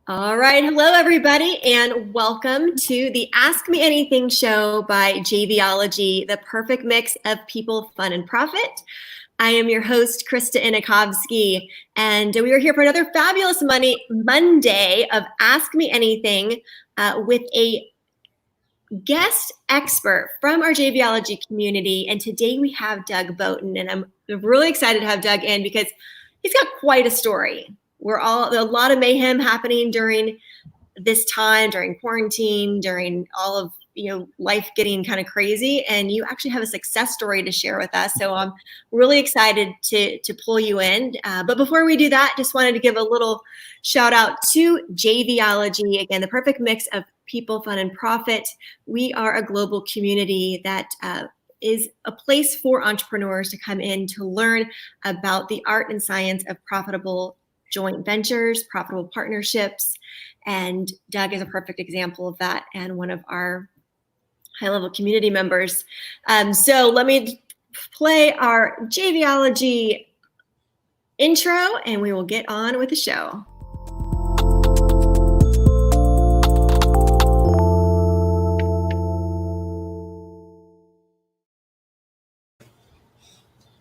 All right. Hello, everybody, and welcome to the Ask Me Anything show by JVology, the perfect mix of people, fun, and profit. I am your host, Krista Inikovsky, and we are here for another fabulous Monday of Ask Me Anything with a guest expert from our JVology community. And today we have Doug Boughton, and I'm really excited to have Doug in because he's got quite a story. There's a lot of mayhem happening during this time, during quarantine, during all of life getting kind of crazy, and you actually have a success story to share with us. So I'm really excited to pull you in. But before we do that, just wanted to give a little shout out to JVology, again, the perfect mix of people, fun, and profit. We are a global community that is a place for entrepreneurs to come in to learn about the art and science of profitable joint ventures, profitable partnerships. And Doug is a perfect example of that and one of our high-level community members. So let me play our JVology intro and we will get on with the show.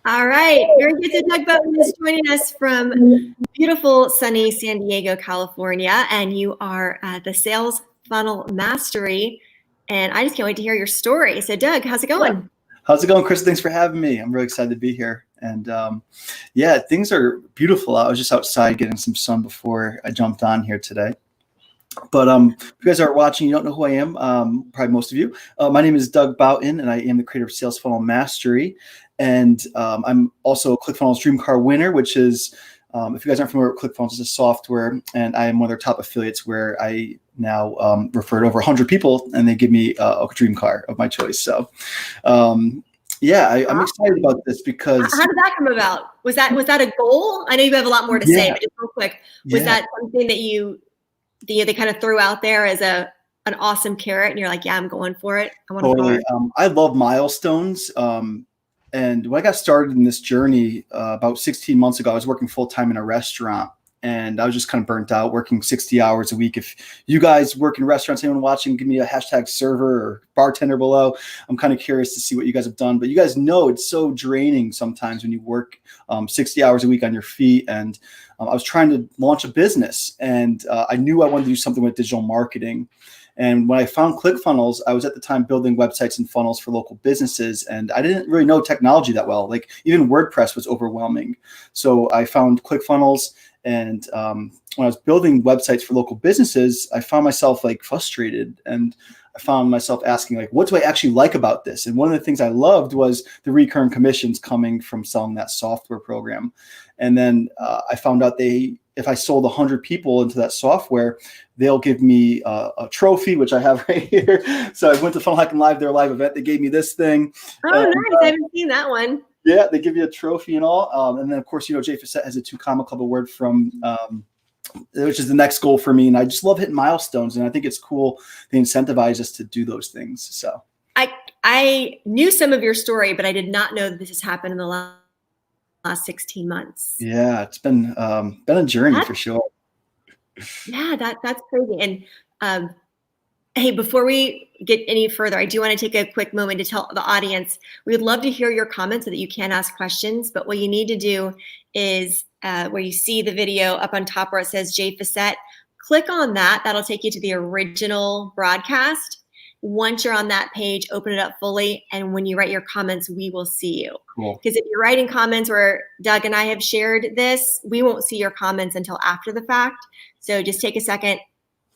All right, very good. So Doug Boughton is joining us from beautiful, sunny San Diego, California, and you are the Sales Funnel Mastery, and I just can't wait to hear your story. So Doug, how's it going? Yeah. How's it going, Chris? Thanks for having me. I'm really excited to be here. And yeah, things are beautiful. I was just outside getting some sun before I jumped on here today. But if you guys are watching, you don't know who I am, probably most of you. My name is Doug Boughton, and I am the creator of Sales Funnel Mastery. And I'm also a ClickFunnels Dream Car winner, which is, if you guys aren't familiar with ClickFunnels, it's a software, and I am one of their top affiliates where I now refer to over 100 people, and they give me a dream car of my choice. So, yeah, I'm excited about this because. How did that come about? Was that a goal? I know you have a lot more to say, but just real quick, was that something that they kind of threw out there as an awesome carrot, and you're like, yeah, I'm going for it. I want totally. I love milestones. And when I got started in this journey about 16 months ago, I was working full time in a restaurant, and I was just kind of burnt out, working 60 hours a week. If you guys work in restaurants, anyone watching, give me a hashtag server or bartender below. I'm kind of curious to see what you guys have done. But you guys know it's so draining sometimes when you work 60 hours a week on your feet. And I was trying to launch a business, and I knew I wanted to do something with digital marketing. And when I found ClickFunnels, I was at the time building websites and funnels for local businesses, and I didn't really know technology that well. Like even WordPress was overwhelming. So I found ClickFunnels, and when I was building websites for local businesses, I found myself like frustrated, and I found myself asking, like, what do I actually like about this? And one of the things I loved was the recurring commissions coming from selling that software program. And then I found out if I sold 100 people into that software, they'll give me a trophy, which I have right here. So I went to Funnel Hacking Live, their live event. They gave me this thing. Oh, nice. I haven't seen that one. Yeah, they give you a trophy and all. And then, of course, JVology has a 2 Comma Club award from which is the next goal for me. And I just love hitting milestones. And I think it's cool. They incentivize us to do those things. So I knew some of your story, but I did not know that this has happened in the last 16 months. Yeah, it's been a journey for sure. Yeah, that's crazy. And hey, before we get any further, I do want to take a quick moment to tell the audience, we would love to hear your comments so that you can ask questions. But what you need to do is where you see the video up on top where it says JVology, click on that. That'll take you to the original broadcast. Once you're on that page, open it up fully. And when you write your comments, we will see you. Cool. Because if you're writing comments where Doug and I have shared this, we won't see your comments until after the fact. So just take a second,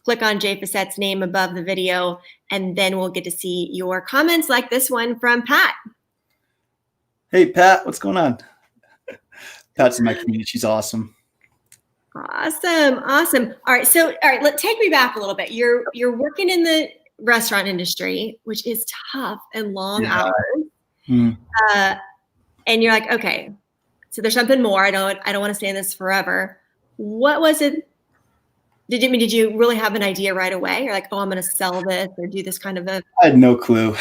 click on JVology's name above the video, and then we'll get to see your comments like this one from Pat. Hey, Pat, what's going on? Pat's in my community. She's awesome. Awesome. All right. So, take me back a little bit. You're working in the restaurant industry, which is tough and long hours. And you're like, okay, so there's something more. I don't want to stay in this forever. What was it? Did you really have an idea right away? You're like, oh, I'm going to sell this or do this kind of a. I had no clue,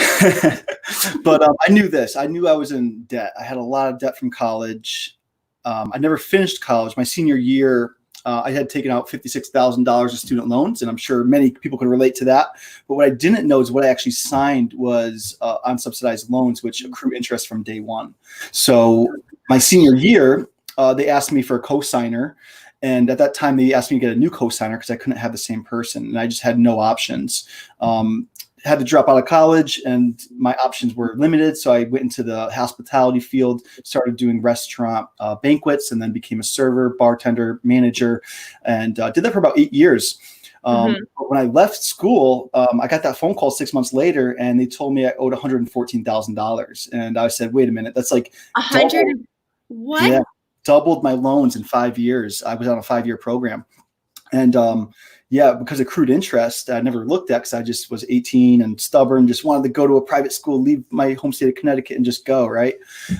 but I knew this. I knew I was in debt. I had a lot of debt from college. I never finished college. My senior year, I had taken out $56,000 of student loans, and I'm sure many people can relate to that. But what I didn't know is what I actually signed was unsubsidized loans, which accrue interest from day one. So my senior year, they asked me for a co-signer. And at that time, they asked me to get a new co-signer because I couldn't have the same person. And I just had no options. Had to drop out of college, and my options were limited. So I went into the hospitality field, started doing restaurant banquets, and then became a server, bartender, manager, and did that for about 8 years. But when I left school, I got that phone call 6 months later, and they told me I owed $114,000. And I said, wait a minute, that's like 100. What? Yeah, doubled my loans in 5 years. I was on a 5-year program. And yeah, because of accrued interest, I never looked at because I just was 18 and stubborn, just wanted to go to a private school, leave my home state of Connecticut and just go, right?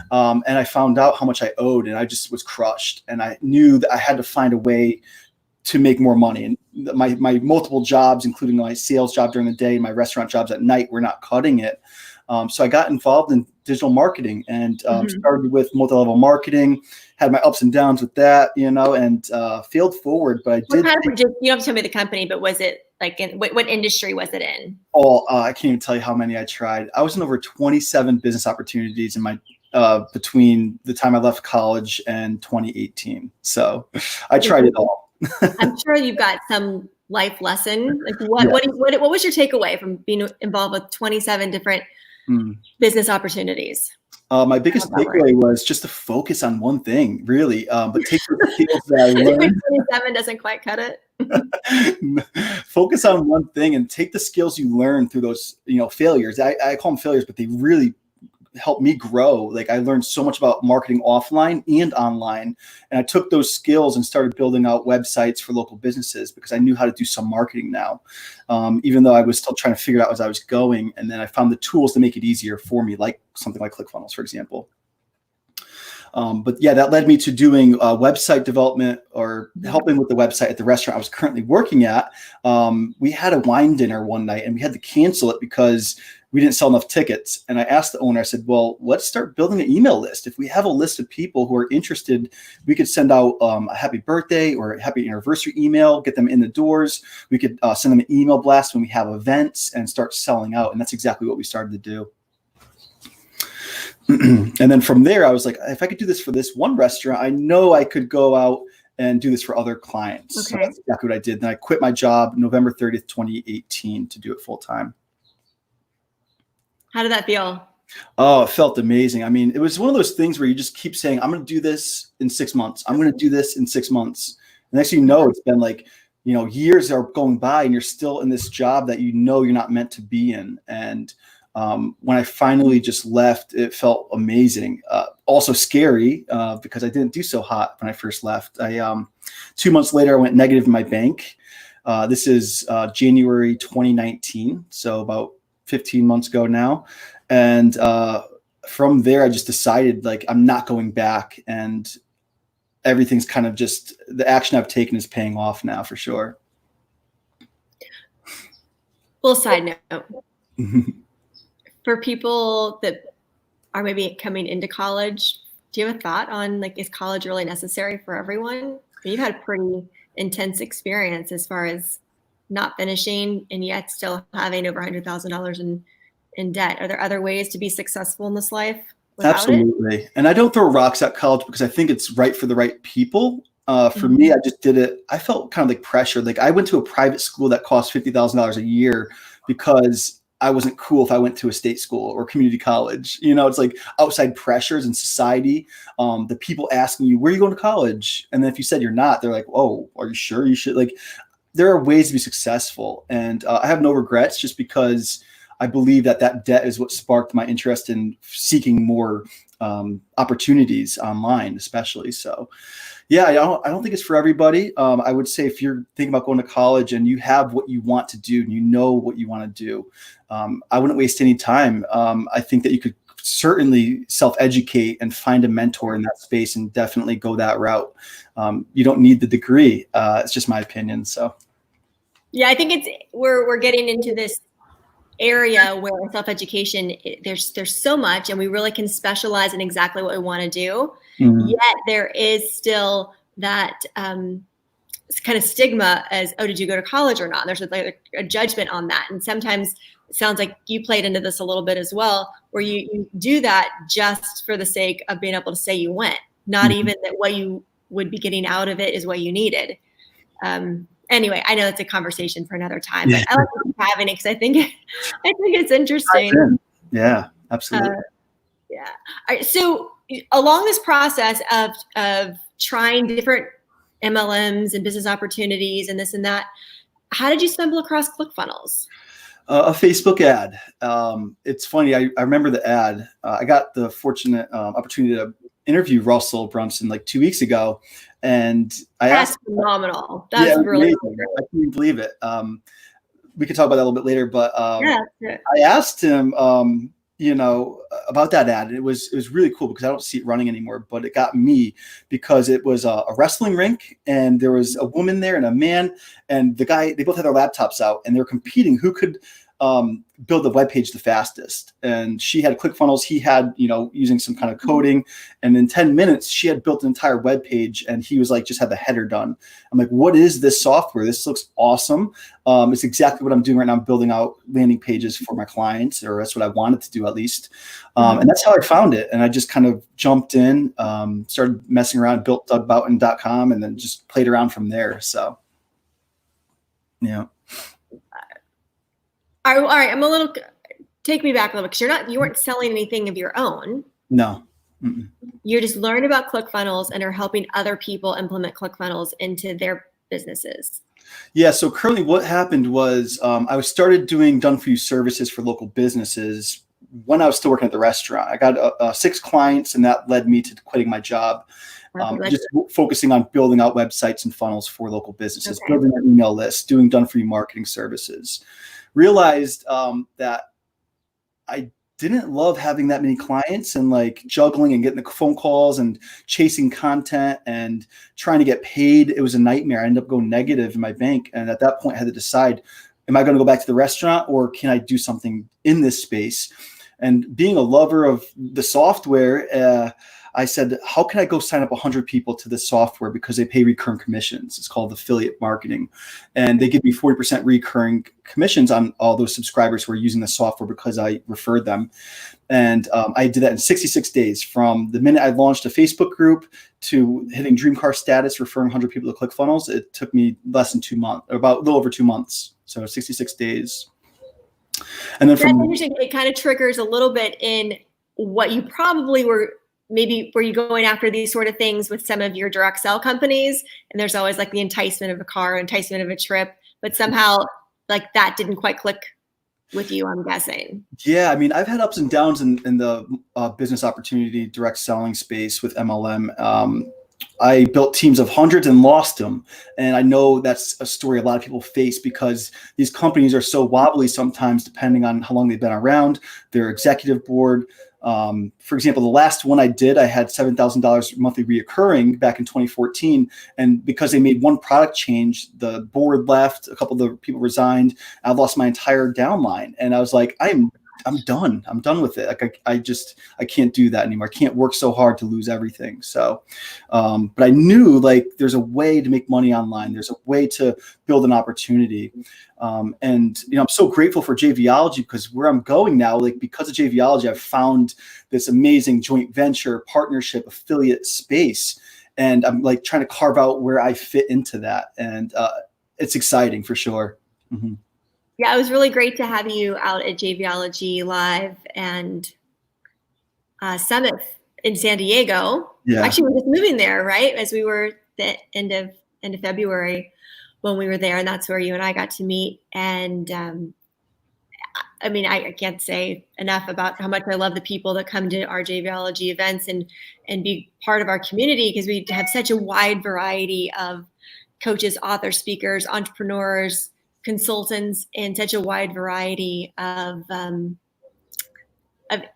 And I found out how much I owed, and I just was crushed. And I knew that I had to find a way to make more money. And my multiple jobs, including my sales job during the day, my restaurant jobs at night, were not cutting it. So I got involved in digital marketing and started with multi-level marketing, had my ups and downs with that, and failed forward. But I did. You don't have to tell me the company, but was it like what industry was it in? I can't even tell you how many I tried. I was in over 27 business opportunities in my between the time I left college and 2018. So I tried it all. I'm sure you've got some life lesson. Like what was your takeaway from being involved with 27 different business opportunities? My biggest takeaway was just to focus on one thing, really. But take the skills that I learned. 27 doesn't quite cut it. Focus on one thing and take the skills you learn through those, failures. I call them failures, but they really helped me grow. Like I learned so much about marketing offline and online. And I took those skills and started building out websites for local businesses because I knew how to do some marketing now, even though I was still trying to figure it out as I was going. And then I found the tools to make it easier for me, like something like ClickFunnels, for example. But yeah, that led me to doing website development or helping with the website at the restaurant I was currently working at. We had a wine dinner one night and we had to cancel it because we didn't sell enough tickets. And I asked the owner, I said, well, let's start building an email list. If we have a list of people who are interested, we could send out a happy birthday or a happy anniversary email, get them in the doors. We could send them an email blast when we have events and start selling out. And that's exactly what we started to do. And then from there, I was like, if I could do this for this one restaurant, I know I could go out and do this for other clients. Okay. So that's exactly what I did. Then I quit my job November 30th, 2018 to do it full time. How did that feel? Oh, it felt amazing. I mean, it was one of those things where you just keep saying, I'm going to do this in 6 months. I'm going to do this in 6 months. And next thing you know, it's been like, years are going by and you're still in this job that you're not meant to be in. And when I finally just left, it felt amazing. Also scary because I didn't do so hot when I first left. 2 months later, I went negative in my bank. This is January 2019, so about 15 months ago now. And from there, I just decided like I'm not going back, and everything's kind of just the action I've taken is paying off now for sure. Well, side note. For people that are maybe coming into college, do you have a thought on like, is college really necessary for everyone? You've had a pretty intense experience as far as not finishing and yet still having over $100,000 in debt. Are there other ways to be successful in this life without Absolutely. And I don't throw rocks at college because I think it's right for the right people. For me, I just did it. I felt kind of like pressured. Like I went to a private school that cost $50,000 a year because I wasn't cool if I went to a state school or community college. It's like outside pressures in society. The people asking you, where are you going to college? And then if you said you're not, they're like, oh, are you sure you should? Like, there are ways to be successful. And I have no regrets just because I believe that debt is what sparked my interest in seeking more opportunities online, especially. So yeah, I don't think it's for everybody. I would say if you're thinking about going to college and you have what you want to do and you know what you want to do, I wouldn't waste any time. I think that you could certainly self-educate and find a mentor in that space and definitely go that route. You don't need the degree. It's just my opinion. So yeah, I think we're getting into this area where self-education, there's so much and we really can specialize in exactly what we want to do. Yet there is still that kind of stigma as, oh, did you go to college or not? And there's like a judgment on that. And sometimes it sounds like you played into this a little bit as well, where you do that just for the sake of being able to say you went, not even that what you would be getting out of it is what you needed. Anyway, I know it's a conversation for another time, but I like having it because I think it's interesting. Yeah, absolutely. Yeah. All right, so along this process of trying different MLMs and business opportunities and this and that, how did you stumble across ClickFunnels? A Facebook ad. It's funny. I remember the ad. I got the fortunate opportunity to interview Russell Brunson like 2 weeks ago, and That's phenomenal. That's really cool. I can't believe it. We could talk about that a little bit later, but yeah. I asked him, about that ad. It was really cool because I don't see it running anymore, but it got me because it was a wrestling rink, and there was a woman there and a man, and the guy, they both had their laptops out, and they were competing who could build the web page the fastest. And she had ClickFunnels, he had, using some kind of coding, and in 10 minutes she had built an entire web page, and he was like, just had the header done. I'm like, what is this software? This looks awesome. It's exactly what I'm doing right now. I'm building out landing pages for my clients, or that's what I wanted to do at least. And that's how I found it. And I just kind of jumped in, started messing around, built DougBoughton.com, and then just played around from there. So, yeah. All right, take me back a little, because you weren't selling anything of your own. No. You're just learning about ClickFunnels and are helping other people implement ClickFunnels into their businesses. Yeah. So currently what happened was I started doing done-for-you services for local businesses when I was still working at the restaurant. I got 6 clients, and that led me to quitting my job. Just focusing on building out websites and funnels for local businesses, building an email list, doing done-for-you marketing services. Realized that I didn't love having that many clients and like juggling and getting the phone calls and chasing content and trying to get paid. It was a nightmare. I ended up going negative in my bank. And at that point I had to decide, am I going to go back to the restaurant, or can I do something in this space? And being a lover of the software, I said, how can I go sign up 100 people to this software, because they pay recurring commissions? It's called affiliate marketing. And they give me 40% recurring commissions on all those subscribers who are using the software because I referred them. And I did that in 66 days, from the minute I launched a Facebook group to hitting dream car status, referring 100 people to ClickFunnels. It took me less than 2 months, or about a little over 2 months. So 66 days. And then from interesting. It kind of triggers a little bit in what you probably were you going after these sort of things with some of your direct sell companies, and there's always like the enticement of a car, enticement of a trip, but somehow like that didn't quite click with you, I'm guessing. Yeah, I mean, I've had ups and downs in the business opportunity direct selling space with MLM. I built teams of hundreds and lost them. And I know that's a story a lot of people face, because these companies are so wobbly sometimes, depending on how long they've been around, their executive board. For example, the last one I did, I had $7,000 monthly reoccurring back in 2014. And because they made one product change, the board left, a couple of the people resigned. I lost my entire downline. And I was like, I'm done. I'm done with it. Like I can't do that anymore. I can't work so hard to lose everything. So, but I knew like there's a way to make money online. There's a way to build an opportunity. And I'm so grateful for JVology, because where I'm going now, like because of JVology, I've found this amazing joint venture partnership affiliate space. And I'm like trying to carve out where I fit into that. And it's exciting for sure. Mm-hmm. Yeah, it was really great to have you out at JVology Live and Summit in San Diego. Yeah. Actually, we're just moving there, right? As we were the end of February when we were there, and that's where you and I got to meet. And I mean, I can't say enough about how much I love the people that come to our JVology events and be part of our community, because we have such a wide variety of coaches, authors, speakers, entrepreneurs, consultants, and such a wide variety of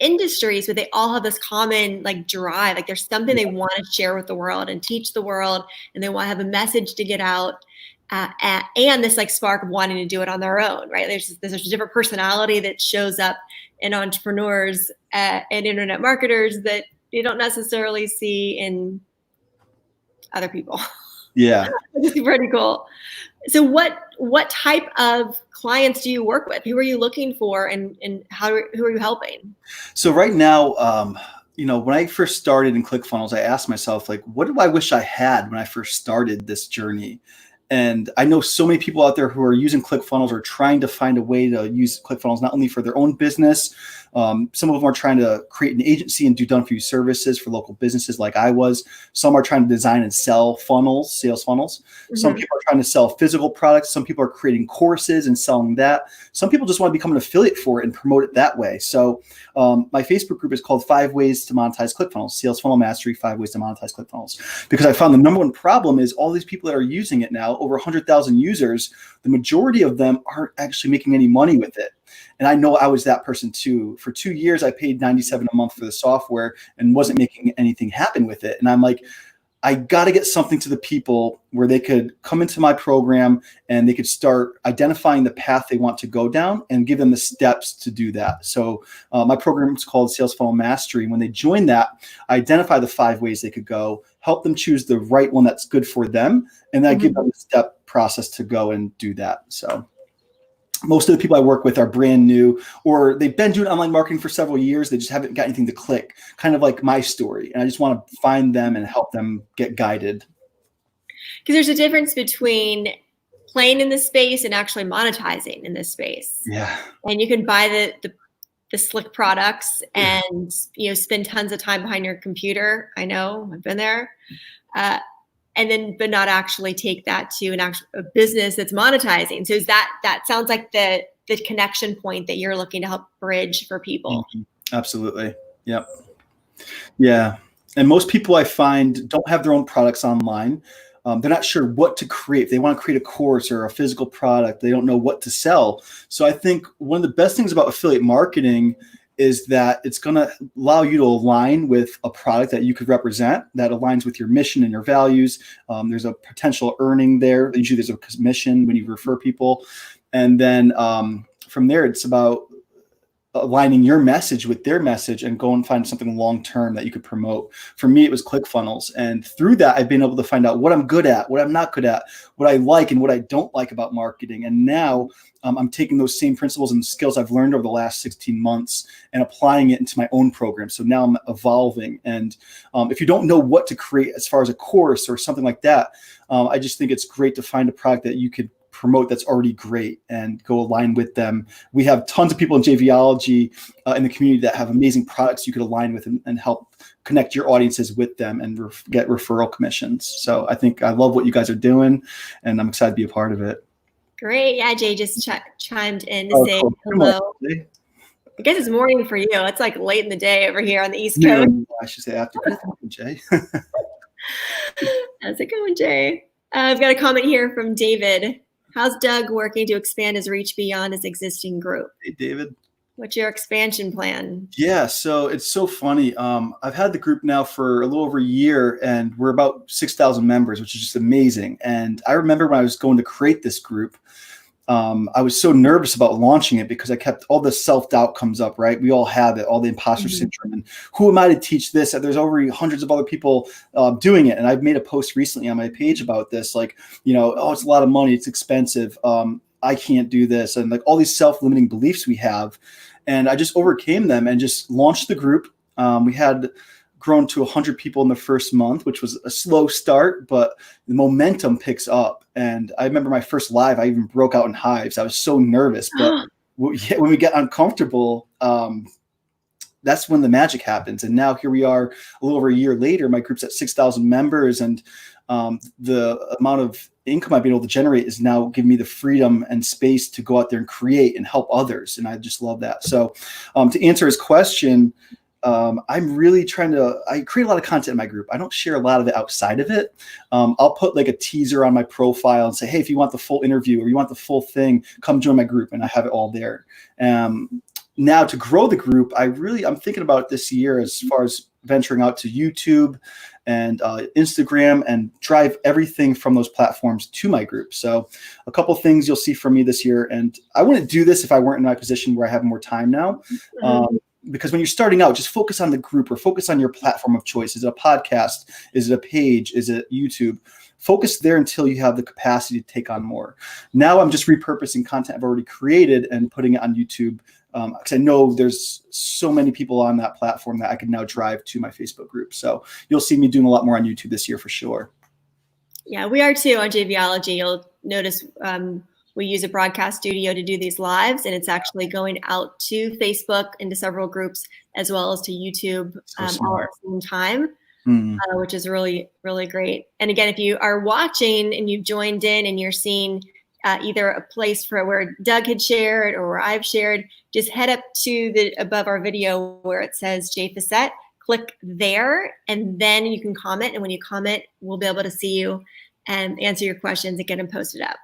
industries, but they all have this common like drive. Like there's something they want to share with the world and teach the world, and they want to have a message to get out, and this like spark of wanting to do it on their own, right? There's a different personality that shows up in entrepreneurs and internet marketers that you don't necessarily see in other people. Yeah. Which is pretty cool. So what type of clients do you work with? Who are you looking for, and who are you helping? So right now, when I first started in ClickFunnels, I asked myself, like, what do I wish I had when I first started this journey? And I know so many people out there who are using ClickFunnels or trying to find a way to use ClickFunnels, not only for their own business. Some of them are trying to create an agency and do done-for-you services for local businesses like I was. Some are trying to design and sell funnels, sales funnels. Some people are trying to sell physical products. Some people are creating courses and selling that. Some people just want to become an affiliate for it and promote it that way. So my Facebook group is called 5 Ways to Monetize ClickFunnels, Sales Funnel Mastery, 5 Ways to Monetize ClickFunnels. Because I found the number one problem is all these people that are using it now, over 100,000 users, the majority of them aren't actually making any money with it. And I know I was that person too. For 2 years, I paid $97 a month for the software and wasn't making anything happen with it. And I'm like, I got to get something to the people where they could come into my program and they could start identifying the path they want to go down and give them the steps to do that. So my program is called Sales Funnel Mastery. When they join that, I identify the 5 ways they could go, help them choose the right one that's good for them, and then I give them the step process to go and do that. So most of the people I work with are brand new, or they've been doing online marketing for several years. They just haven't got anything to click, kind of like my story. And I just want to find them and help them get guided. Because there's a difference between playing in this space and actually monetizing in this space. Yeah. And you can buy the slick products and spend tons of time behind your computer. I know, I've been there. But not actually take that to a business that's monetizing. So is that sounds like the connection point that you're looking to help bridge for people. Absolutely. Yep. Yeah. And most people I find don't have their own products online. They're not sure what to create. If they want to create a course or a physical product, they don't know what to sell. So I think one of the best things about affiliate marketing is that it's going to allow you to align with a product that you could represent that aligns with your mission and your values. There's a potential earning there. Usually there's a commission when you refer people. And then from there, it's about aligning your message with their message and go and find something long-term that you could promote. For me, it was ClickFunnels. And through that, I've been able to find out what I'm good at, what I'm not good at, what I like and what I don't like about marketing. And now I'm taking those same principles and skills I've learned over the last 16 months and applying it into my own program. So now I'm evolving. And if you don't know what to create as far as a course or something like that, I just think it's great to find a product that you could promote that's already great and go align with them. We have tons of people in JVology in the community that have amazing products you could align with and help connect your audiences with them and get referral commissions. So I think I love what you guys are doing and I'm excited to be a part of it. Great. Yeah, Jay just chimed in to say hello. I guess it's morning for you. It's like late in the day over here on the East Coast. I should say after. Good morning, Jay. How's it going, Jay? I've got a comment here from David. How's Doug working to expand his reach beyond his existing group? Hey, David. What's your expansion plan? Yeah, so it's so funny. I've had the group now for a little over a year, and we're about 6,000 members, which is just amazing. And I remember when I was going to create this group, I was so nervous about launching it because I kept all the self-doubt comes up, right? We all have it, all the imposter syndrome. And who am I to teach this? There's already hundreds of other people doing it. And I've made a post recently on my page about this, like, oh, it's a lot of money. It's expensive. I can't do this. And like all these self-limiting beliefs we have. And I just overcame them and just launched the group. We had grown to 100 people in the first month, which was a slow start, but the momentum picks up. And I remember my first live, I even broke out in hives. I was so nervous, but when we get uncomfortable, that's when the magic happens. And now here we are a little over a year later, my group's at 6,000 members, and the amount of income I've been able to generate is now giving me the freedom and space to go out there and create and help others. And I just love that. So to answer his question, I'm really I create a lot of content in my group. I don't share a lot of it outside of it. I'll put like a teaser on my profile and say, hey, if you want the full interview or you want the full thing, come join my group. And I have it all there. Now to grow the group, I'm thinking about this year as far as venturing out to YouTube and Instagram and drive everything from those platforms to my group. So a couple things you'll see from me this year. And I wouldn't do this if I weren't in my position where I have more time now. Because when you're starting out, just focus on the group or focus on your platform of choice. Is it a podcast? Is it a page? Is it YouTube? focus there until you have the capacity to take on more. Now I'm just repurposing content I've already created and putting it on YouTube, because I know there's so many people on that platform that I can now drive to my Facebook group. So you'll see me doing a lot more on YouTube this year for sure. Yeah, we are too on JVology. You'll notice we use a broadcast studio to do these lives, and it's actually going out to Facebook into several groups as well as to YouTube all at the same time, which is really, really great. And again, if you are watching and you've joined in and you're seeing either a place for where Doug had shared or where I've shared, just head up to the above our video where it says JVology. Click there, and then you can comment. And when you comment, we'll be able to see you and answer your questions and get them posted up.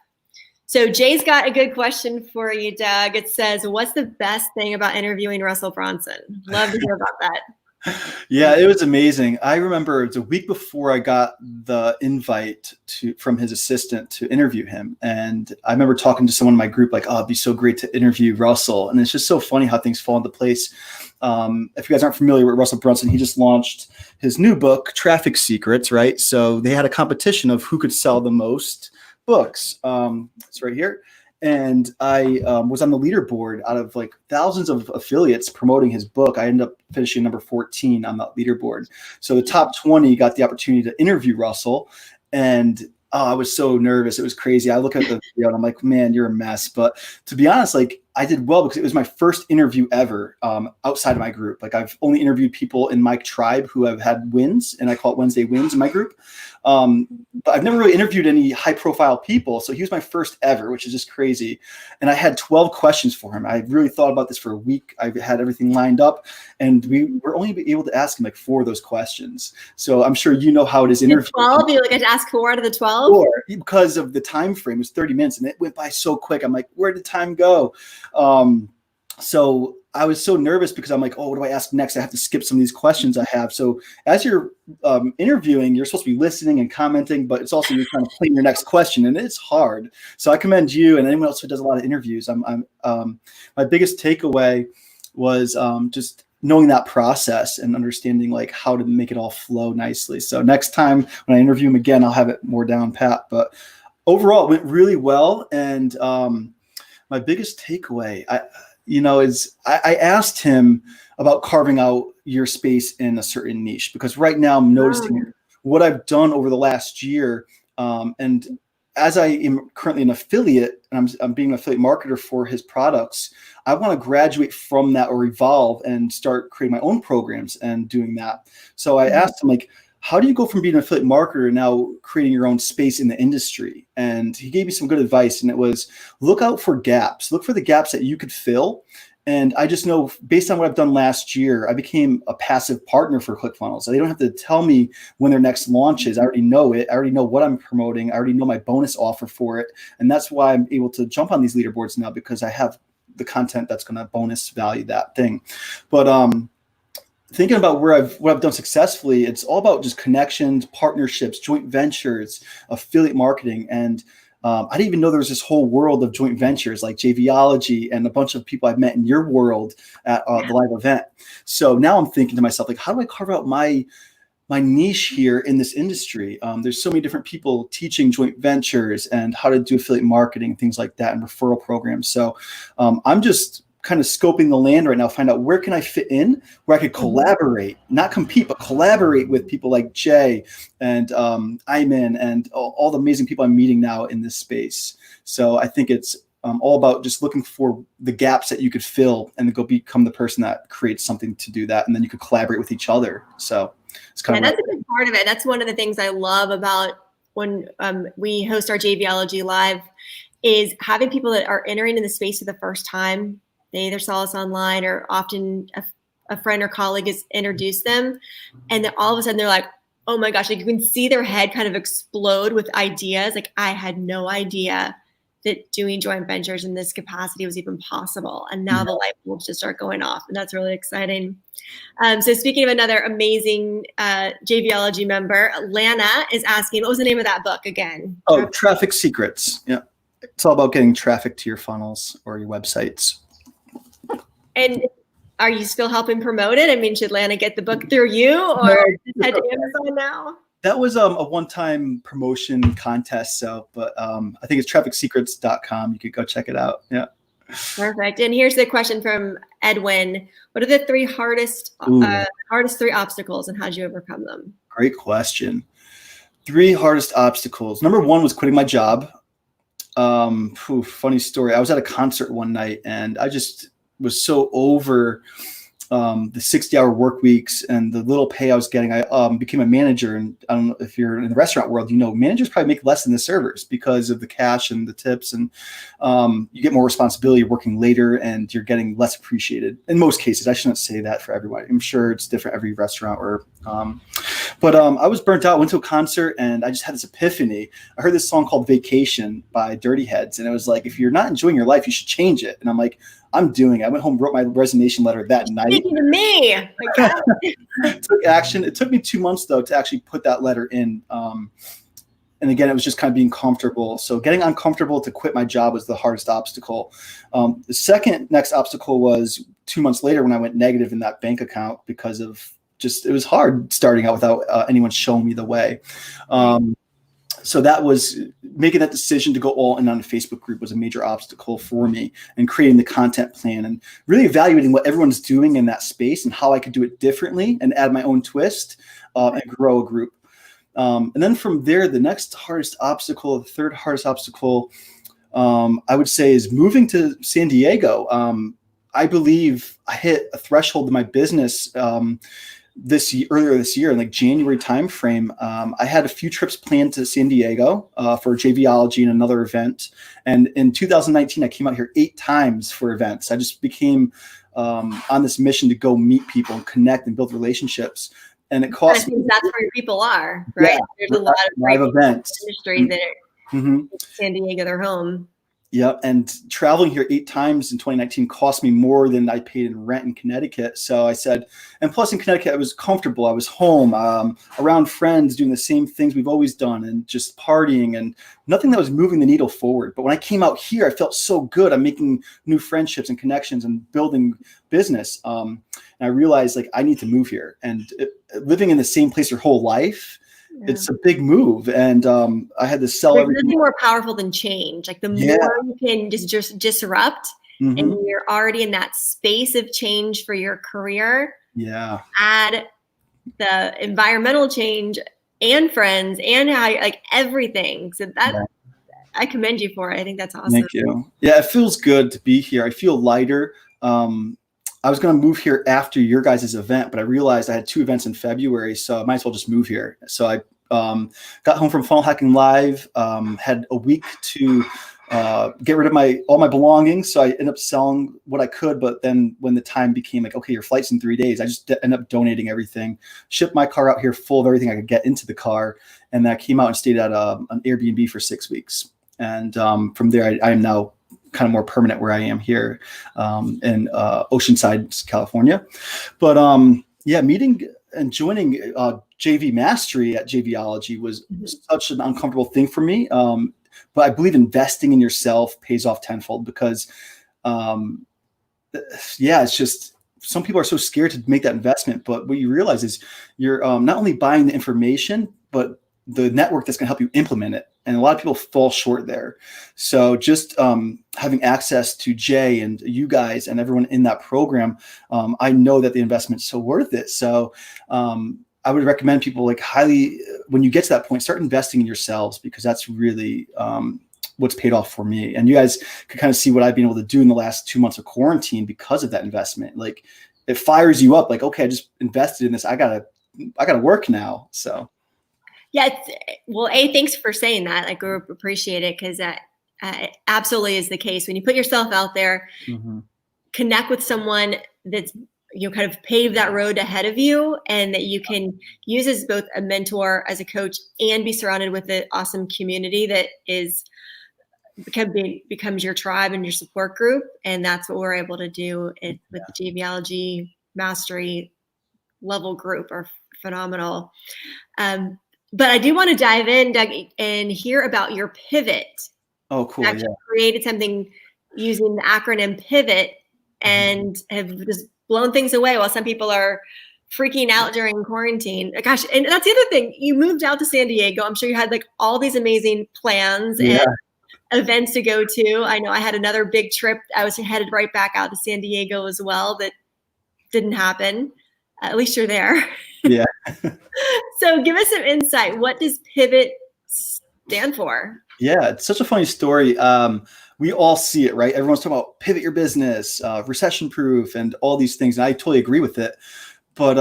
So Jay's got a good question for you, Doug. It says, what's the best thing about interviewing Russell Brunson? Love to hear about that. Yeah, it was amazing. I remember it was a week before I got the invite from his assistant to interview him. And I remember talking to someone in my group like, oh, it'd be so great to interview Russell. And it's just so funny how things fall into place. If you guys aren't familiar with Russell Brunson, he just launched his new book, Traffic Secrets, right? So they had a competition of who could sell the most books. It's right here. And I was on the leaderboard out of like thousands of affiliates promoting his book. I ended up finishing number 14 on that leaderboard. So the top 20 got the opportunity to interview Russell. And I was so nervous. It was crazy. I look at the video and I'm like, man, you're a mess. But to be honest, like I did well because it was my first interview ever outside of my group. Like I've only interviewed people in my tribe who have had wins, and I call it Wednesday wins in my group. But I've never really interviewed any high profile people. So he was my first ever, which is just crazy. And I had 12 questions for him. I really thought about this for a week. I had everything lined up, and we were only able to ask him like 4 of those questions. So I'm sure you know how it is interviewing. 12? You like to ask 4 out of the 12? 4, because of the time frame. It was 30 minutes and it went by so quick. I'm like, where did time go? So I was so nervous because I'm like, oh, what do I ask next? I have to skip some of these questions I have. So as you're interviewing, you're supposed to be listening and commenting, but it's also you're trying to plan your next question, and it's hard. So I commend you and anyone else who does a lot of interviews. My biggest takeaway was just knowing that process and understanding like how to make it all flow nicely. So next time when I interview him again, I'll have it more down pat. But overall, it went really well. And my biggest takeaway, is I asked him about carving out your space in a certain niche, because right now I'm noticing what I've done over the last year. And as I am currently an affiliate and I'm being an affiliate marketer for his products, I want to graduate from that or evolve and start creating my own programs and doing that. So I asked him, like, how do you go from being an affiliate marketer and now creating your own space in the industry? And he gave me some good advice, and it was look out for gaps. Look for the gaps that you could fill. And I just know based on what I've done last year, I became a passive partner for ClickFunnels. So they don't have to tell me when their next launch is. I already know it. I already know what I'm promoting. I already know my bonus offer for it. And that's why I'm able to jump on these leaderboards now, because I have the content that's going to bonus value that thing. But thinking about what I've done successfully, it's all about just connections, partnerships, joint ventures, affiliate marketing. And I didn't even know there was this whole world of joint ventures like JVology and a bunch of people I've met in your world at the live event. So now I'm thinking to myself, like, how do I carve out my niche here in this industry? There's so many different people teaching joint ventures and how to do affiliate marketing, things like that, and referral programs. So I'm just kind of scoping the land right now, find out where can I fit in, where I could collaborate, not compete, but collaborate with people like Jay and Ayman and all the amazing people I'm meeting now in this space. So I think it's all about just looking for the gaps that you could fill and then go become the person that creates something to do that. And then you could collaborate with each other. So it's kind of that's a big part of it. That's one of the things I love about when we host our JVology live, is having people that are entering in the space for the first time. They either saw us online or often a friend or colleague has introduced them. And then all of a sudden they're like, oh my gosh, like you can see their head kind of explode with ideas. Like, I had no idea that doing joint ventures in this capacity was even possible. And now the light bulbs just start going off. And that's really exciting. So speaking of another amazing JVology member, Lana is asking, what was the name of that book again? Oh, Traffic Secrets. Yeah. It's all about getting traffic to your funnels or your websites. And are you still helping promote it? I mean, should Lana get the book through you, or head to Amazon now? That was a one-time promotion contest. So, but I think it's trafficsecrets.com. You could go check it out. Yeah. Perfect. And here's the question from Edwin. What are the three hardest three obstacles, and how did you overcome them? Great question. Three hardest obstacles. Number one was quitting my job. Funny story. I was at a concert one night and I just was so over the 60-hour work weeks and the little pay I was getting. I became a manager, and I don't know if you're in the restaurant world, managers probably make less than the servers because of the cash and the tips, and you get more responsibility, you're working later, and you're getting less appreciated in most cases. I shouldn't say that for everybody. I'm sure it's different every restaurant. But I was burnt out, went to a concert, and I just had this epiphany. I heard this song called Vacation by Dirty Heads, and it was like, if you're not enjoying your life, you should change it. And I'm like, I'm doing it. I went home, wrote my resignation letter that night. Speaking to me. Took action. It took me 2 months, though, to actually put that letter in. And again, it was just kind of being comfortable. So getting uncomfortable to quit my job was the hardest obstacle. The second next obstacle was 2 months later when I went negative in that bank account because of it was hard starting out without anyone showing me the way. So that was making that decision to go all in on a Facebook group was a major obstacle for me, and creating the content plan and really evaluating what everyone's doing in that space and how I could do it differently and add my own twist and grow a group. And then from there, the next hardest obstacle, the third hardest obstacle, I would say, is moving to San Diego. I believe I hit a threshold in my business earlier this year in like January timeframe. I had a few trips planned to San Diego for JVology and another event. And in 2019, I came out here 8 times for events. I just became on this mission to go meet people and connect and build relationships. And it cost me. That's where your people are, right? Yeah, there's a lot of live events. Industry that San Diego, their home. Yep. And traveling here 8 times in 2019 cost me more than I paid in rent in Connecticut. So I said, and plus in Connecticut, I was comfortable. I was home, around friends, doing the same things we've always done and just partying, and nothing that was moving the needle forward. But when I came out here, I felt so good. I'm making new friendships and connections and building business. And I realized like I need to move here, and living in the same place your whole life, it's a big move. And I had to sell There's everything. nothing more powerful than change. Like the more you can just disrupt, and you're already in that space of change for your career. Yeah. Add the environmental change and friends and how like everything. So that I commend you for it. I think that's awesome. Thank you. Yeah, it feels good to be here. I feel lighter. I was going to move here after your guys' event, but I realized I had 2 events in February, so I might as well just move here. So I got home from Funnel Hacking Live, had a week to get rid of all my belongings. So I ended up selling what I could, but then when the time became like, okay, your flight's in 3 days, I just ended up donating everything, shipped my car out here full of everything I could get into the car. And then I came out and stayed at an Airbnb for 6 weeks. And from there, I am now kind of more permanent where I am here in Oceanside, California. But meeting and joining JV Mastery at JVology was such an uncomfortable thing for me. But I believe investing in yourself pays off tenfold because, it's just some people are so scared to make that investment. But what you realize is you're not only buying the information, but the network that's going to help you implement it. And a lot of people fall short there. So just having access to Jay and you guys and everyone in that program, I know that the investment's so worth it. So I would recommend people like highly, when you get to that point, start investing in yourselves, because that's really what's paid off for me. And you guys can kind of see what I've been able to do in the last 2 months of quarantine because of that investment. Like it fires you up like, okay, I just invested in this. I gotta work now. So. Yeah. Well, thanks for saying that. Like, we appreciate it, because that absolutely is the case. When you put yourself out there, connect with someone that's, kind of pave that road ahead of you, and that you can use as both a mentor, as a coach, and be surrounded with an awesome community that becomes your tribe and your support group. And that's what we're able to do with the JVology Mastery level group. Are phenomenal. But I do want to dive in, Doug, and hear about your pivot. Oh, cool. You actually created something using the acronym PIVOT and have just blown things away, while some people are freaking out during quarantine. Gosh, and that's the other thing. You moved out to San Diego. I'm sure you had like all these amazing plans and events to go to. I know I had another big trip. I was headed right back out to San Diego as well. That didn't happen. At least you're there. Yeah. So give us some insight. What does P.I.V.O.T stand for? Yeah, it's such a funny story. We all see it, right? Everyone's talking about pivot your business, recession proof, and all these things. And I totally agree with it. But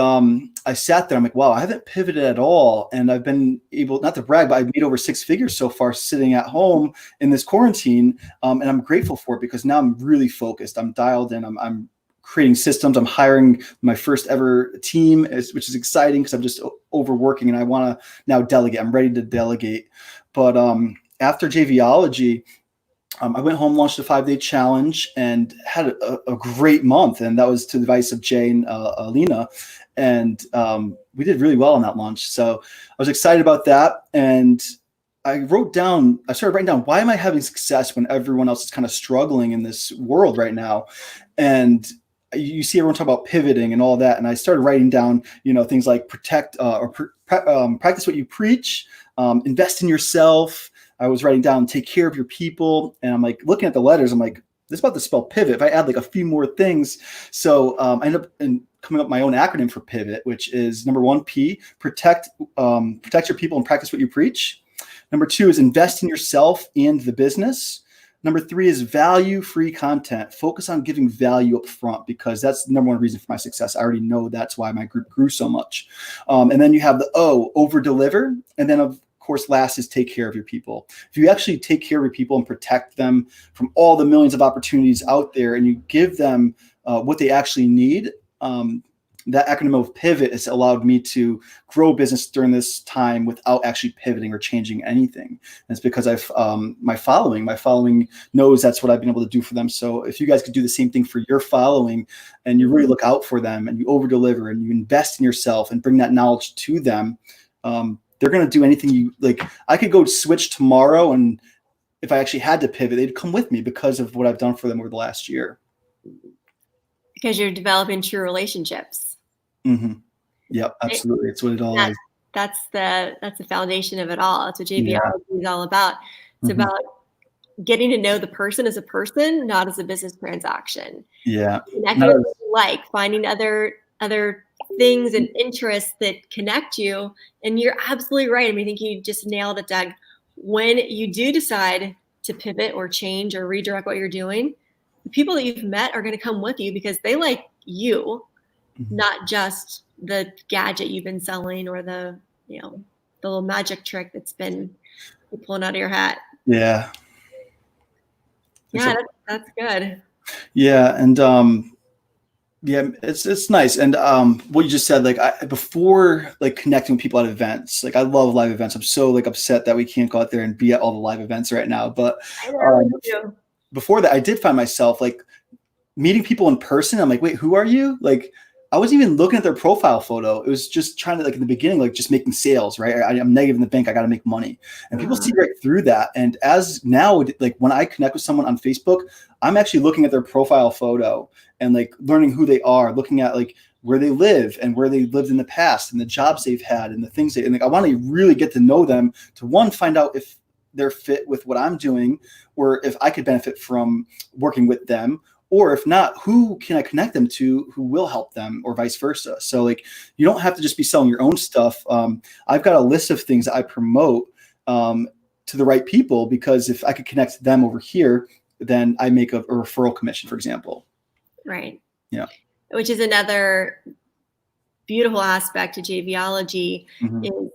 I sat there, I'm like, wow, I haven't pivoted at all. And I've been able, not to brag, but I've made over 6 figures so far sitting at home in this quarantine. And I'm grateful for it because now I'm really focused. I'm dialed in. I'm creating systems. I'm hiring my first ever team, which is exciting because I'm just overworking and I want to now delegate. I'm ready to delegate. But after JVology, I went home, launched a 5-day challenge, and had a great month. And that was to the advice of Jay and Alina. And we did really well on that launch. So I was excited about that. And I started writing down, why am I having success when everyone else is kind of struggling in this world right now? And you see everyone talk about pivoting and all that. And I started writing down, things like practice what you preach, invest in yourself. I was writing down, take care of your people. And I'm like, looking at the letters, I'm like, this is about to spell pivot. If I add like a few more things. So I ended up coming up with my own acronym for pivot, which is number 1, P, protect your people and practice what you preach. Number 2 is invest in yourself and the business. Number 3 is value-free content. Focus on giving value up front because that's the number 1 reason for my success. I already know that's why my group grew so much. And then you have the O, over-deliver. And then of course, last is take care of your people. If you actually take care of your people and protect them from all the millions of opportunities out there and you give them what they actually need, that acronym of pivot has allowed me to grow business during this time without actually pivoting or changing anything. And it's because my following knows that's what I've been able to do for them. So if you guys could do the same thing for your following and you really look out for them and you over deliver and you invest in yourself and bring that knowledge to them, they're going to do anything you like. I could go switch tomorrow. And if I actually had to pivot, they'd come with me because of what I've done for them over the last year. Because you're developing true relationships. Mm-hmm. Yep, absolutely. It's what it all is. That's the foundation of it all. That's what JVology is all about. It's about getting to know the person as a person, not as a business transaction. Yeah. Connecting with like finding other things and interests that connect you. And you're absolutely right. I mean, I think you just nailed it, Doug. When you do decide to pivot or change or redirect what you're doing, the people that you've met are going to come with you because they like you, not just the gadget you've been selling or the little magic trick that's been pulling out of your hat. Yeah. Yeah, that's good. Yeah. And yeah, it's nice. And what you just said, like before like connecting with people at events, like I love live events. I'm so like upset that we can't go out there and be at all the live events right now. But before that, I did find myself like meeting people in person. I'm like, wait, who are you? Like I wasn't even looking at their profile photo. It was just trying to like in the beginning, like just making sales, right? I'm negative in the bank. I got to make money. And people see right through that. And as now, like when I connect with someone on Facebook, I'm actually looking at their profile photo and like learning who they are, looking at like where they live and where they lived in the past and the jobs they've had and the things and like I want to really get to know them to one, find out if they're fit with what I'm doing or if I could benefit from working with them. Or if not, who can I connect them to who will help them or vice versa? So like, you don't have to just be selling your own stuff. I've got a list of things that I promote to the right people because if I could connect them over here, then I make a referral commission, for example. Right. Yeah. Which is another beautiful aspect to JVology is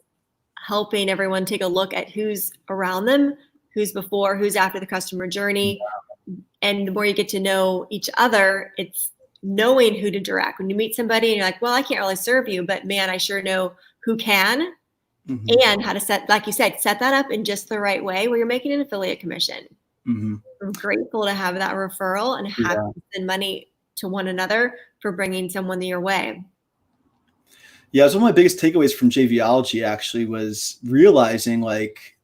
helping everyone take a look at who's around them, who's before, who's after the customer journey. And the more you get to know each other, it's knowing who to direct. When you meet somebody and you're like, well, I can't really serve you, but man, I sure know who can and how to set, like you said, set that up in just the right way where you're making an affiliate commission. I'm grateful to have that referral and have to send money to one another for bringing someone your way. Yeah, it was one of my biggest takeaways from JVology actually was realizing like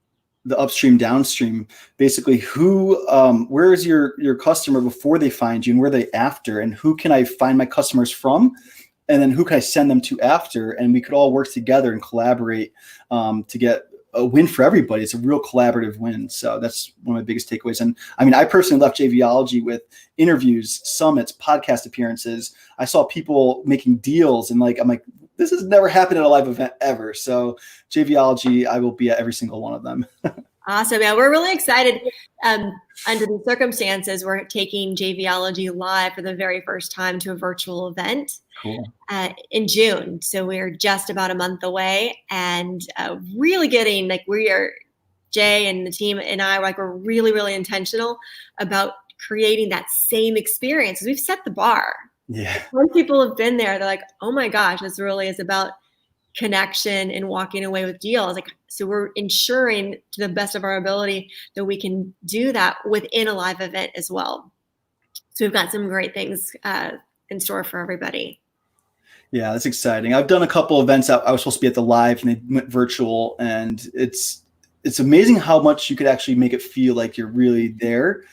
the upstream, downstream, basically who, where is your customer before they find you and where are they after and who can I find my customers from and then who can I send them to after? And we could all work together and collaborate to get a win for everybody. It's a real collaborative win. So that's one of my biggest takeaways. And I mean, I personally left JVology with interviews, summits, podcast appearances. I saw people making deals, and I'm like, this has never happened at a live event ever. So JVology, I will be at every single one of them. Awesome. Yeah, we're really excited. Under the circumstances, we're taking JVology live for the very first time to a virtual event. Cool. In June. So we're just about a month away, and really getting Jay and the team and I, we're really, really intentional about creating that same experience, because we've set the bar. Yeah. When people have been there, they're like, oh my gosh, this really is about connection and walking away with deals. So we're ensuring to the best of our ability that we can do that within a live event as well. So we've got some great things in store for everybody. Yeah, that's exciting. I've done a couple events. I was supposed to be at the live, and they went virtual, and it's amazing how much you could actually make it feel like you're really there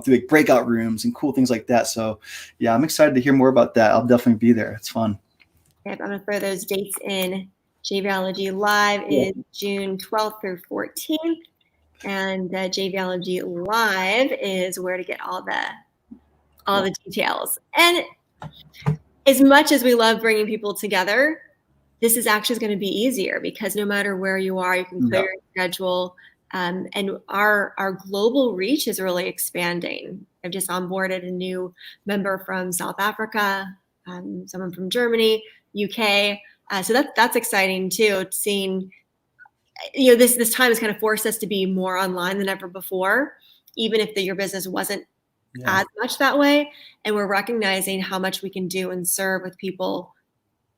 through breakout rooms and cool things like that. So yeah, I'm excited to hear more about that. I'll definitely be there. It's fun. Yep, I'm going to throw those dates in. JVology Live is June 12th through 14th, and JVology Live is where to get all the details. And as much as we love bringing people together, this is actually going to be easier, because no matter where you are, you can clear your schedule. And our global reach is really expanding. I've just onboarded a new member from South Africa, someone from Germany, UK. So that's exciting too. Seeing, this time has kind of forced us to be more online than ever before, even if your business wasn't as much that way. And we're recognizing how much we can do and serve with people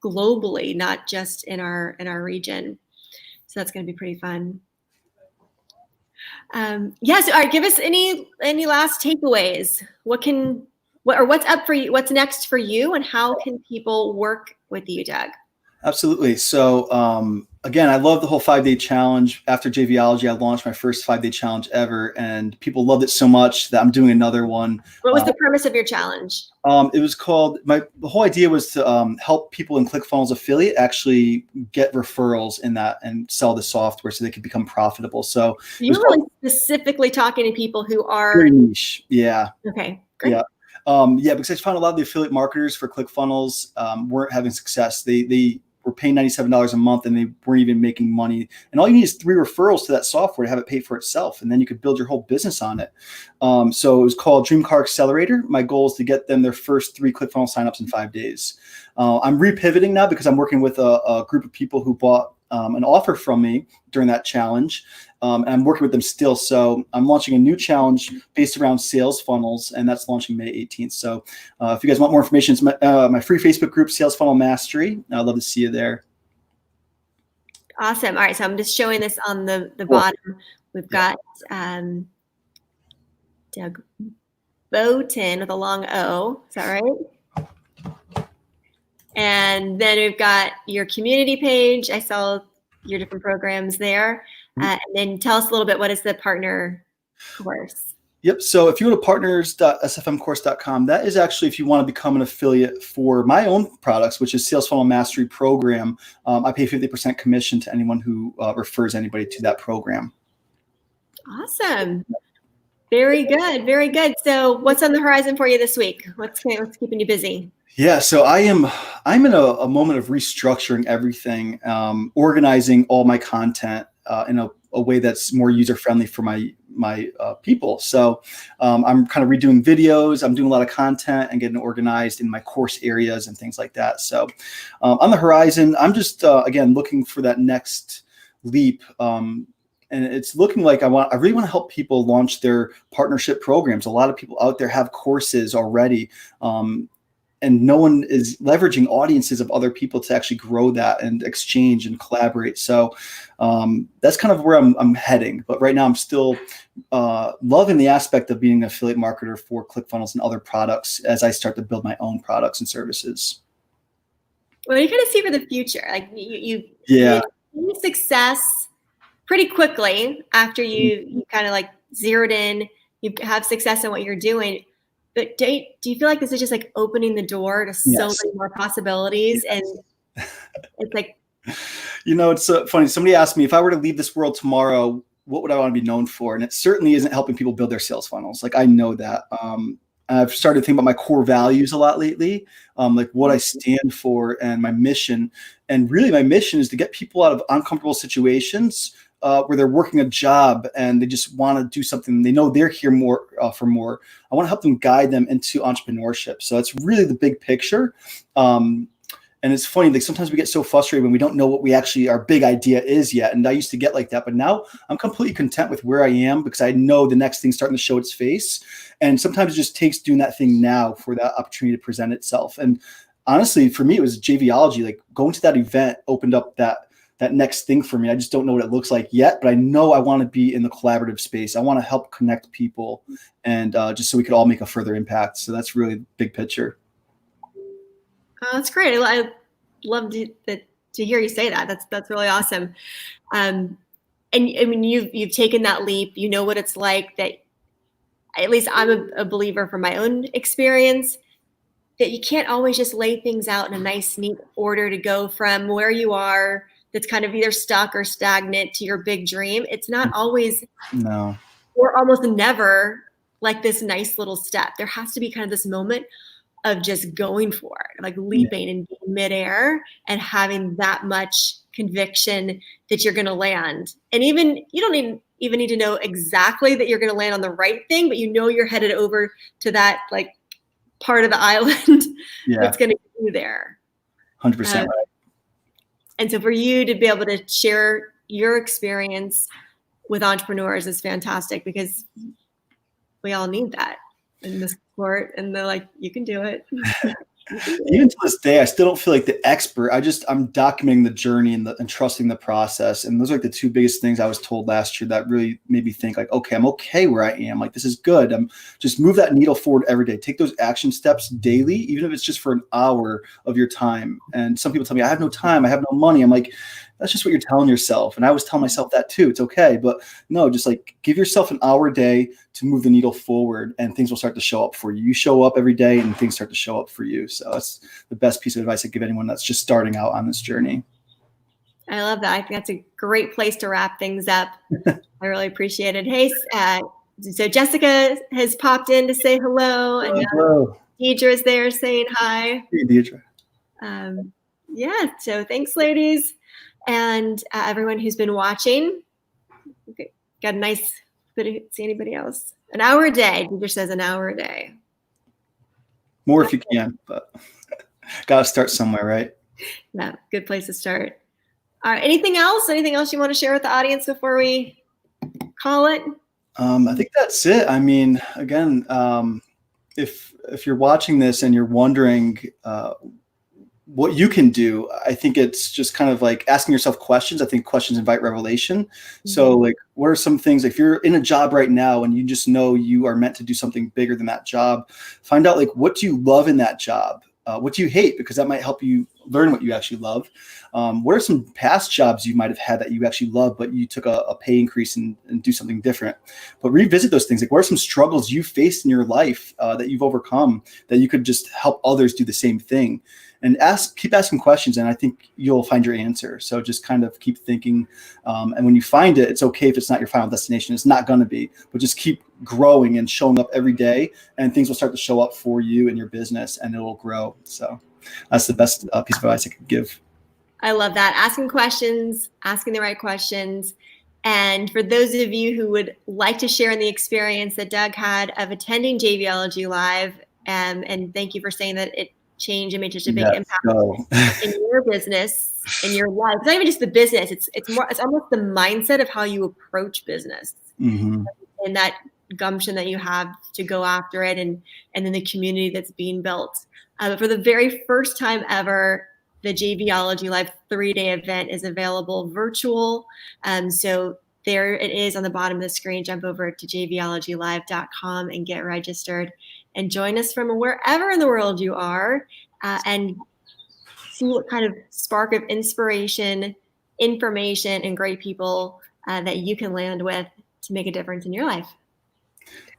globally, not just in our region. So that's going to be pretty fun. So all right, give us any last takeaways. What's up for you? What's next for you, and how can people work with you, Doug? Absolutely. So again, I love the whole 5-day challenge. After JVology, I launched my first 5-day challenge ever, and people loved it so much that I'm doing another one. What was the premise of your challenge? It was called, the whole idea was to help people in ClickFunnels affiliate actually get referrals in that and sell the software so they could become profitable. So you're really specifically talking to people who are very niche. Yeah. Okay. Great. Yeah. Because I found a lot of the affiliate marketers for ClickFunnels weren't having success. They were paying $97 a month, and they weren't even making money. And all you need is 3 referrals to that software to have it pay for itself, and then you could build your whole business on it. So it was called Dream Car Accelerator. My goal is to get them their first 3 ClickFunnels signups in 5 days. I'm repivoting now because I'm working with a group of people who bought an offer from me during that challenge. And I'm working with them still. So I'm launching a new challenge based around sales funnels, and that's launching May 18th. So if you guys want more information, it's my free Facebook group, Sales Funnel Mastery. I'd love to see you there. Awesome. All right. So I'm just showing this on the bottom. We've got Doug Bowton with a long O. Is that right? And then we've got your community page. I saw your different programs there. And then tell us a little bit, what is the partner course? Yep. So if you go to partners.sfmcourse.com, that is actually if you want to become an affiliate for my own products, which is Sales Funnel Mastery Program. I pay 50% commission to anyone who refers anybody to that program. Awesome. Very good. Very good. So what's on the horizon for you this week? What's keeping you busy? Yeah, so I'm in a moment of restructuring everything, organizing all my content in a way that's more user-friendly for my people. So I'm kind of redoing videos. I'm doing a lot of content and getting organized in my course areas and things like that. So on the horizon, I'm just, again, looking for that next leap. And it's looking like I really want to help people launch their partnership programs. A lot of people out there have courses already. And no one is leveraging audiences of other people to actually grow that and exchange and collaborate. So that's kind of where I'm heading. But right now I'm still loving the aspect of being an affiliate marketer for ClickFunnels and other products as I start to build my own products and services. What do you kind of see for the future? Like you success pretty quickly after you kind of like zeroed in, you have success in what you're doing. But do you feel like this is just like opening the door to so Yes. many more possibilities? Yes. And it's like, It's funny. Somebody asked me, if I were to leave this world tomorrow, what would I want to be known for? And it certainly isn't helping people build their sales funnels. Like, I know that. I've started to think about my core values a lot lately, like what I stand for and my mission. And really, my mission is to get people out of uncomfortable situations where they're working a job and they just want to do something. They know they're here for more. I want to help them, guide them into entrepreneurship. So that's really the big picture. And it's funny, like sometimes we get so frustrated when we don't know what our big idea is yet. And I used to get like that, but now I'm completely content with where I am because I know the next thing's starting to show its face. And sometimes it just takes doing that thing now for that opportunity to present itself. And honestly, for me, it was JVology. Like going to that event opened up that next thing for me. I just don't know what it looks like yet, but I know I want to be in the collaborative space. I want to help connect people and just so we could all make a further impact. So that's really the big picture. oh, that's great. I love to hear you say that. That's really awesome. And I mean, you've taken that leap. You know what it's like. That at least I'm a believer from my own experience that you can't always just lay things out in a nice, neat order to go from where you are that's kind of either stuck or stagnant to your big dream. It's not always, No, or almost never, like this nice little step. There has to be kind of this moment of just going for it, like leaping and being midair and having that much conviction that you're going to land. And even you don't even need to know exactly that you're going to land on the right thing, but you know you're headed over to that like part of the island that's going to get you there. 100% right. And so for you to be able to share your experience with entrepreneurs is fantastic because we all need that in the support and they're like, you can do it. Even to this day, I still don't feel like the expert. I'm documenting the journey and trusting the process. And those are like the two biggest things I was told last year that really made me think like, okay, I'm okay where I am. Like, this is good. Just move that needle forward every day. Take those action steps daily, even if it's just for an hour of your time. And some people tell me, I have no time. I have no money. I'm like, that's just what you're telling yourself. And I was telling myself that too. It's okay. But no, just like give yourself an hour a day to move the needle forward and things will start to show up for you. You show up every day and things start to show up for you. So that's the best piece of advice I give anyone that's just starting out on this journey. I love that. I think that's a great place to wrap things up. I really appreciate it. Hey, so Jessica has popped in to say hello. And hello. Deidre's there saying hi. Hey, Deidre. Yeah, so thanks, ladies. And everyone who's been watching. Okay, got a nice, see anybody else? An hour a day. Deidre says an hour a day. More if you can, but got to start somewhere, right? Yeah, good place to start. All right, anything else? Anything else you want to share with the audience before we call it? I think that's it. I mean, again, if you're watching this and you're wondering what you can do, I think it's just kind of like asking yourself questions. I think questions invite revelation. Mm-hmm. So like, what are some things, if you're in a job right now and you just know you are meant to do something bigger than that job, find out like, what do you love in that job? What do you hate? Because that might help you learn what you actually love. What are some past jobs you might have had that you actually love, but you took a pay increase and do something different? But revisit those things. Like, what are some struggles you faced in your life that you've overcome that you could just help others do the same thing? And keep asking questions, and I think you'll find your answer. So just kind of keep thinking. And when you find it, it's okay if it's not your final destination. It's not going to be, but just keep growing and showing up every day, and things will start to show up for you and your business, and it will grow. So that's the best piece of advice I could give. I love that. Asking questions, asking the right questions. And for those of you who would like to share in the experience that Doug had of attending JVology Live, and thank you for saying that it changed and made such a big impact in your business, in your life. It's not even just the business. It's almost the mindset of how you approach business, mm-hmm. and that gumption that you have to go after it, and then the community that's being built. But for the very first time ever, the JVology Live 3-day event is available virtual. So there it is on the bottom of the screen. Jump over to jvologylive.com and get registered and join us from wherever in the world you are, and see what kind of spark of inspiration, information, and great people that you can land with to make a difference in your life.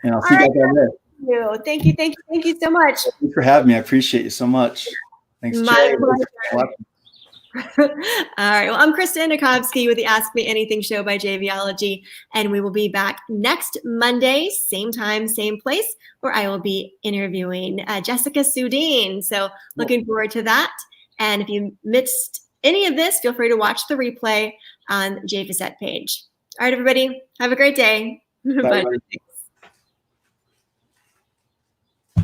And I'll see you guys there. you. Thank you. Thank you. Thank you so much. Thanks for having me. I appreciate you so much. Thanks, My Jay. pleasure. All right. Well, I'm Krista Inikovsky with the Ask Me Anything show by JVology, and we will be back next Monday, same time, same place, where I will be interviewing Jessica Sudine. So looking forward to that. And if you missed any of this, feel free to watch the replay on JVset page. All right, everybody. Have a great day. Bye. Bye.